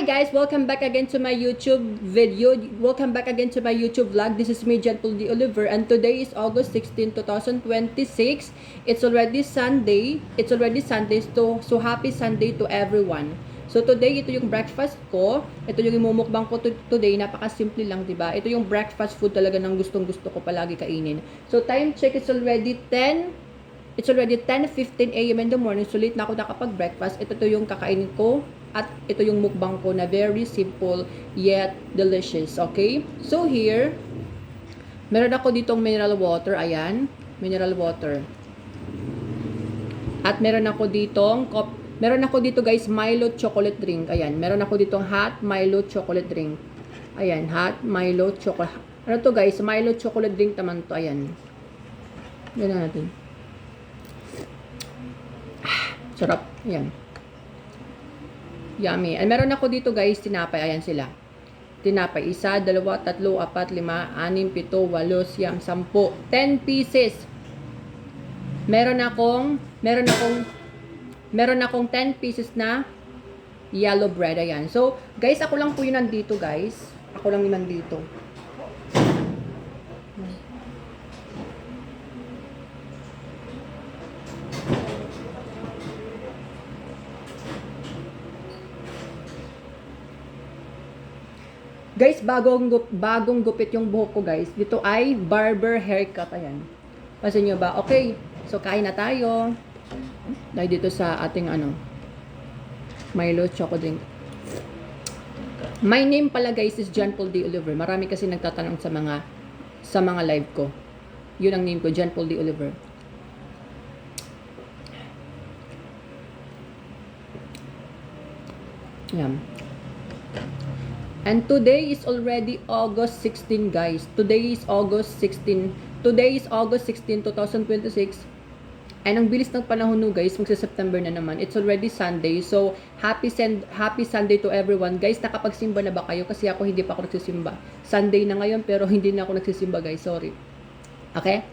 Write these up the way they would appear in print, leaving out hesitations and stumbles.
Hi guys, welcome back again to my YouTube video. Welcome back again to my YouTube vlog. This is me, Gentle D. Oliver, and today is August 16, 2026. It's already Sunday. So happy Sunday to everyone. So today, ito yung breakfast ko. Ito yung imumukbang ko today. Napaka-simple lang, diba? Ito yung breakfast food talaga ng gustong-gusto ko palagi kainin. So time check, it's already 10:15 a.m. in the morning. So late na ako nakapag-breakfast. Ito to yung kakainin ko. At ito yung mukbang ko na very simple yet delicious. Okay? So here, meron ako ditong mineral water. Ayan. Mineral water. At meron ako dito guys, Milo chocolate drink. Ayan. Meron ako ditong hot Milo chocolate drink. Ayan. Hot Milo chocolate. Ano to guys? Milo chocolate drink naman to. Ayan. Yan natin. Sarap. Ayan. Yummy. And meron ako dito guys, tinapay. Ayan sila. Tinapay. 1, 2, 3, 4, 5, 6, 7, 8, 9, 10, 10 pieces. Meron akong 10 pieces na yellow bread. Ayan. So, guys, ako lang po yun nandito guys. Ako lang yun nandito. Guys, bagong gupit yung buhok ko, guys. Dito ay barber haircut. Ayan. Pansin nyo ba? Okay. So, kain na tayo. Dahil dito sa ating Milo Choco Drink. My name pala, guys, is Gentle D. Oliver. Marami kasi nagtatanong sa mga live ko. Yun ang name ko, Gentle D. Oliver. Ayan. And today is already August 16, guys. Today is August 16, 2026. And ang bilis ng panahon no, guys. Magsa-September na naman. It's already Sunday. So, happy Sunday to everyone. Guys, nakapagsimba na ba kayo? Kasi ako hindi pa ako nagsisimba. Sunday na ngayon, pero hindi na ako nagsisimba, guys. Sorry. Okay?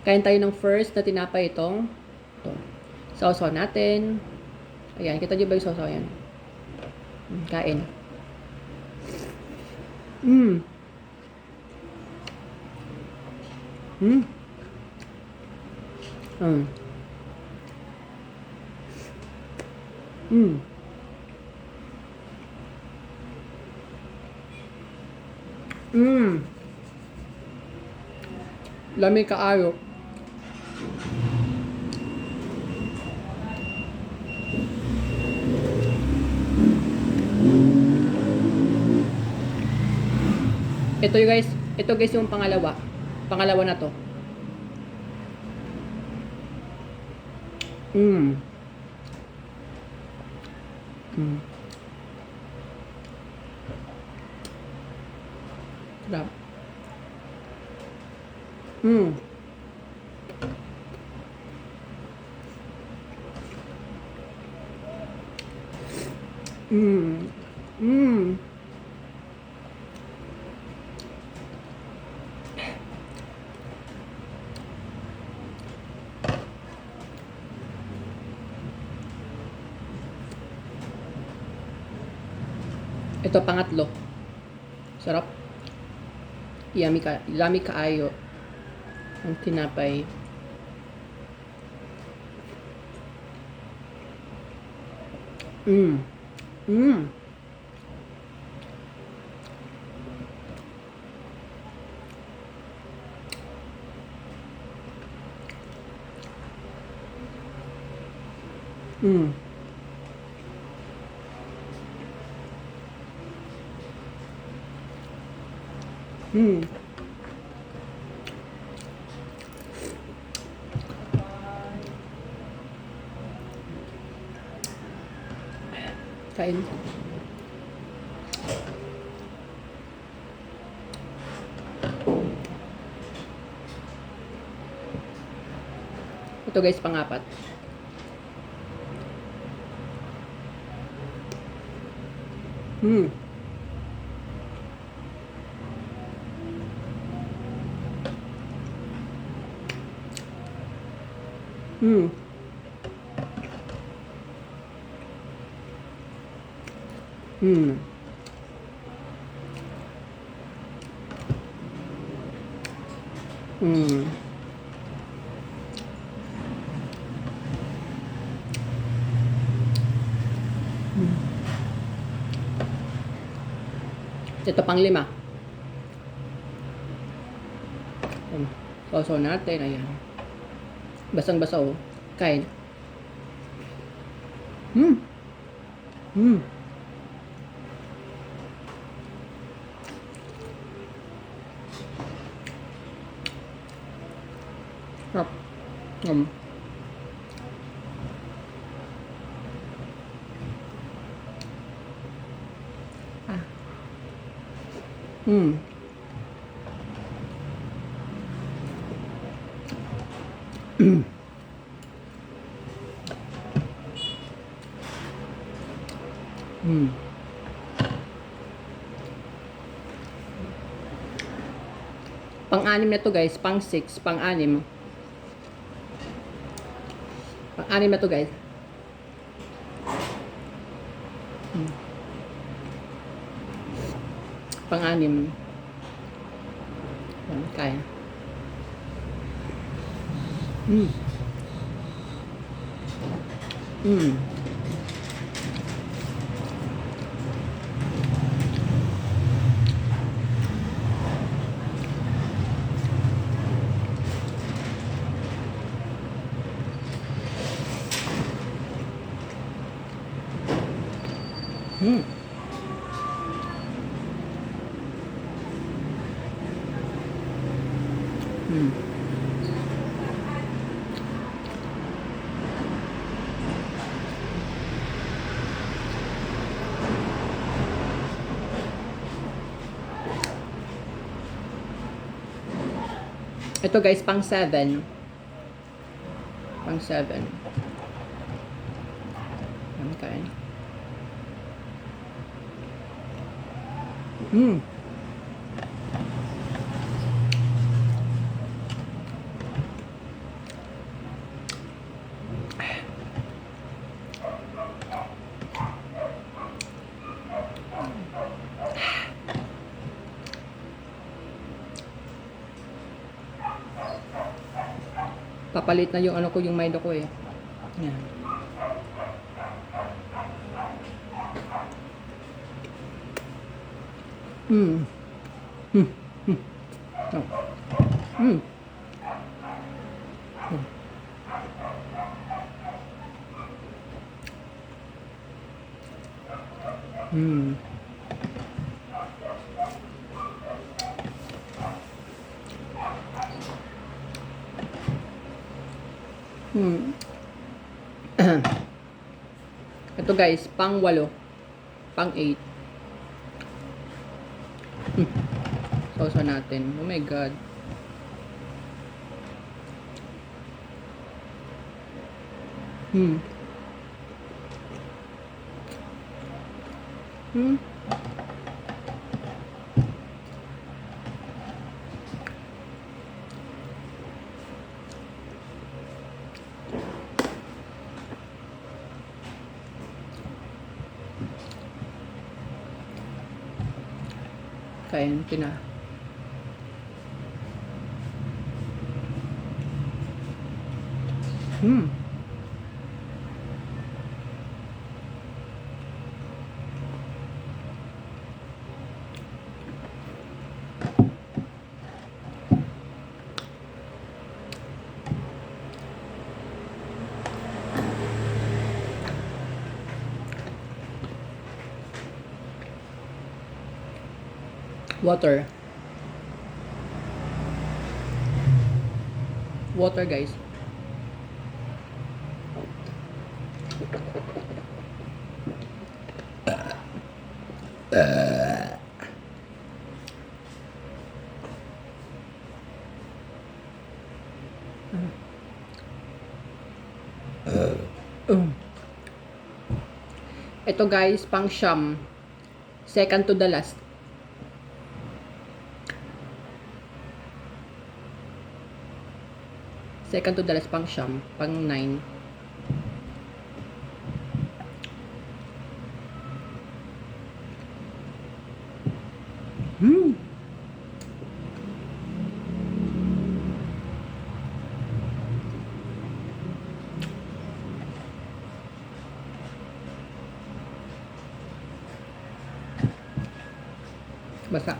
Kain tayo ng first na tinapay ito. Sausaw natin. Ayan, kita nyo ba yung sausaw? Ayan. Kain. Mm. Mm. Mm. Mm. Mm. Lamig kaayo. Ito guys yung pangalawa. Pangalawa na to. Mm. Mm. Sarap. Mm. Mm. Mm. Ito pangatlo. Sarap. Yummy kaayo. Ang tinapay. Mm. Mm. Mm. Mm. Kain. Ito guys, pangapat. Mm. Mm. Hmm. Hmm. Ito pang 5. Sausaw natin. Ayan. Basang-basa oh. Kain. Hmm. Hmm. Sarap. Ah. Hmm. Hmm. Pang-anim na to guys, pang-6, pang-anim. Pang-anim na to guys. Pang-anim. Kaya. Hmm. Hmm. Hmm. Hmm. Ito guys, pang-7. Pang-7. Okay. Hmm. Papalit na yung ano ko, yung Milo ko eh. Yan. Hmm. Hmm. Hmm. Oh. Hmm. Hmm. Hmm. Ito guys, pang-8. Pang-8. Hmm. Sausaw natin. Oh my god. Hmm. Hmm. Kain, pina. Hmm. Water. Water guys. Ito guys, pang-siyam. Second to the last. Second to the last, pang-siyam. Pang-9. Basa.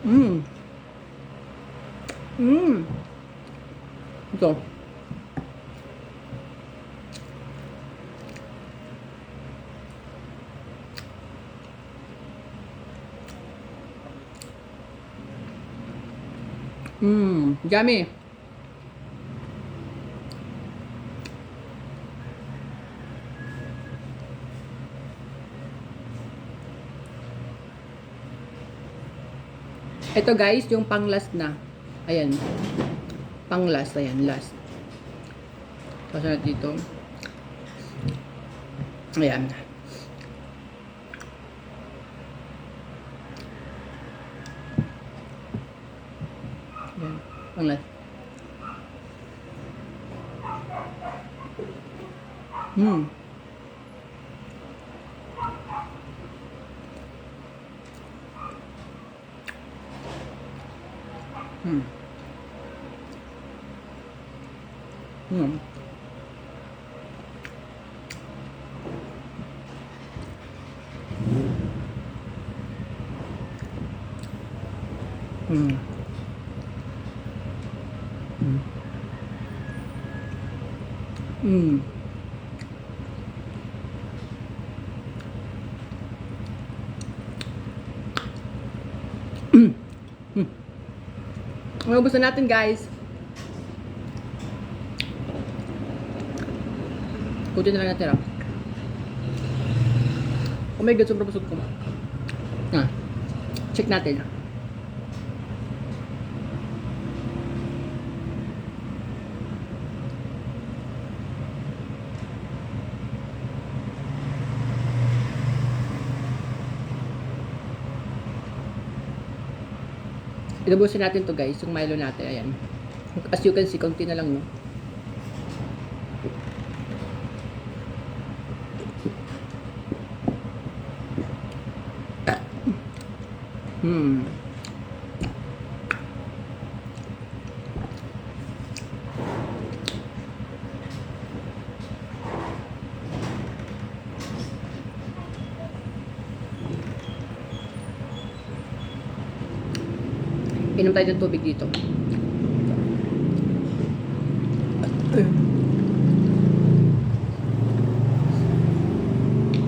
Mmm. Mmm. Ito. Mmm. Yummy. Ito guys, yung pang last na. Ayan. Pang last, ayan, last. Kasi na dito. Ayan. Ayan, pang last. Hmm. Hmm. Hmm. Hmm. Hmm. Hmm. Hmm. Ubus na natin guys. Kunti na lang natin ah. Oh my god, sobrang busog ko. Ah. Check natin ah. Inubusin natin to guys, yung Milo natin, ayan. As you can see, konti na lang, no? Hmm. Inom tayo ng tubig dito.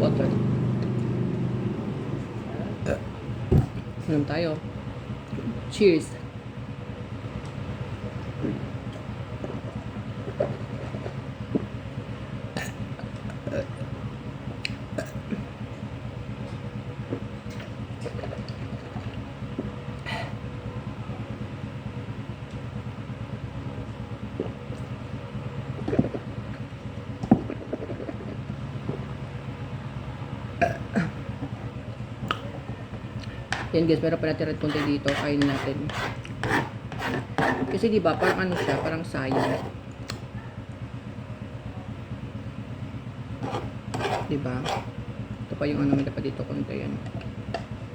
Water. Inom tayo. Cheers. Yan guys, meron pa natin red konti dito. Kain natin. Kasi diba, parang ano siya, parang sayang. Diba? Ito pa yung ano, may dapat dito konti yan.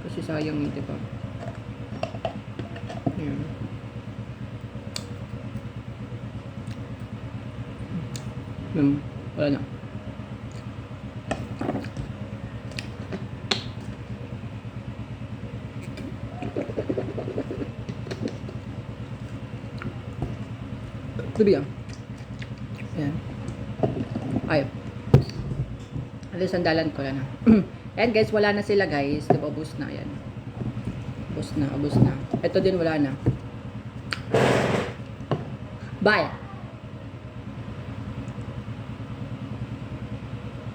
Kasi sayang yun, diba? Yan. Wala na. Tubig ah. Ayan. Ay. Alis sandalan ko na. Ayan guys, wala na sila guys. Diba, ubos na. Ayan. Ubos na, ubos na. Ito din wala na. Bye!